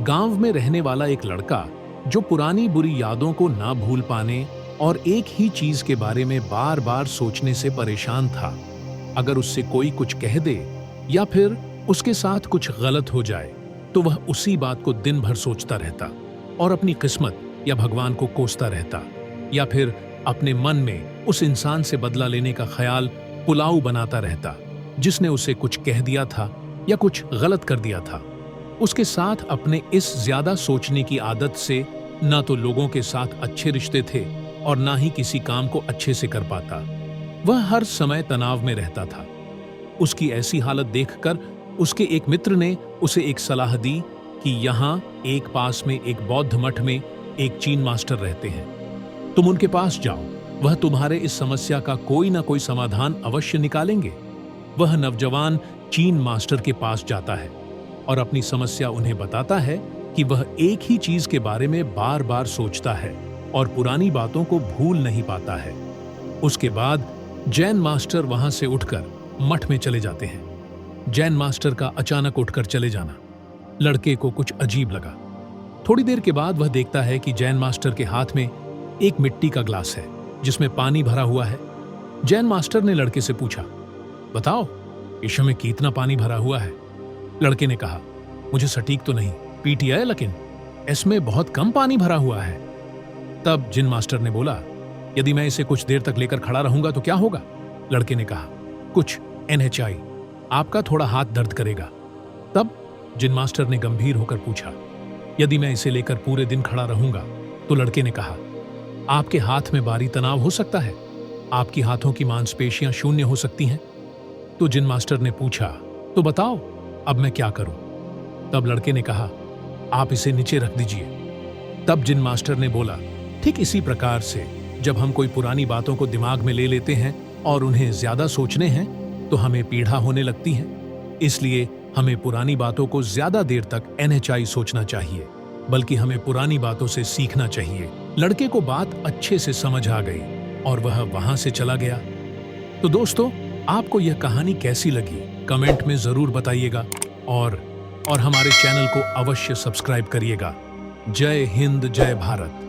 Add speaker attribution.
Speaker 1: गांव में रहने वाला एक लड़का जो पुरानी बुरी यादों को ना भूल पाने और एक ही चीज के बारे में बार बार सोचने से परेशान था। अगर उससे कोई कुछ कह दे या फिर उसके साथ कुछ गलत हो जाए तो वह उसी बात को दिन भर सोचता रहता और अपनी किस्मत या भगवान को कोसता रहता, या फिर अपने मन में उस इंसान से बदला लेने का ख्याल पुलाव बनाता रहता जिसने उसे कुछ कह दिया था या कुछ गलत कर दिया था। उसके साथ अपने इस ज्यादा सोचने की आदत से ना तो लोगों के साथ अच्छे रिश्ते थे और ना ही किसी काम को अच्छे से कर पाता। वह हर समय तनाव में रहता था। उसकी ऐसी हालत देखकर उसके एक मित्र ने उसे एक सलाह दी कि यहाँ एक पास में एक बौद्ध मठ में एक चीन मास्टर रहते हैं, तुम उनके पास जाओ, वह तुम्हारे इस समस्या का कोई ना कोई समाधान अवश्य निकालेंगे। वह नौजवान चीन मास्टर के पास जाता है और अपनी समस्या उन्हें बताता है कि वह एक ही चीज के बारे में बार बार सोचता है और पुरानी बातों को भूल नहीं पाता है। उसके बाद जैन मास्टर वहां से उठकर मठ में चले जाते हैं। जैन मास्टर का अचानक उठकर चले जाना लड़के को कुछ अजीब लगा। थोड़ी देर के बाद वह देखता है कि जैन मास्टर के हाथ में एक मिट्टी का ग्लास है जिसमें पानी भरा हुआ है। जैन मास्टर ने लड़के से पूछा, बताओ इसमें कितना पानी भरा हुआ है? लड़के ने कहा, मुझे सटीक तो नहीं पीटी है, लेकिन इसमें बहुत कम पानी भरा हुआ है। तब जिन मास्टर ने बोला, यदि मैं इसे कुछ देर तक लेकर खड़ा रहूंगा तो क्या होगा? लड़के ने कहा, कुछ NHI, आपका थोड़ा हाथ दर्द करेगा। तब जिन मास्टर ने गंभीर होकर पूछा, यदि मैं इसे लेकर पूरे दिन खड़ा रहूंगा? तो लड़के ने कहा, आपके हाथ में भारी तनाव हो सकता है, आपकी हाथों की मांसपेशियां शून्य हो सकती हैं। तो जिन मास्टर ने पूछा, तो बताओ अब मैं क्या करूं? तब लड़के ने कहा, आप इसे नीचे रख दीजिए। तब जिन मास्टर ने बोला, ठीक इसी प्रकार से जब हम कोई पुरानी बातों को दिमाग में ले लेते हैं और उन्हें ज्यादा सोचने हैं तो हमें पीड़ा होने लगती है। इसलिए हमें पुरानी बातों को ज्यादा देर तक NHI सोचना चाहिए, बल्कि हमें पुरानी बातों से सीखना चाहिए। लड़के को बात अच्छे से समझ आ गई और वह वहां से चला गया। तो दोस्तों, आपको यह कहानी कैसी लगी कमेंट में जरूर बताइएगा और हमारे चैनल को अवश्य सब्सक्राइब करिएगा। जय हिंद, जय भारत।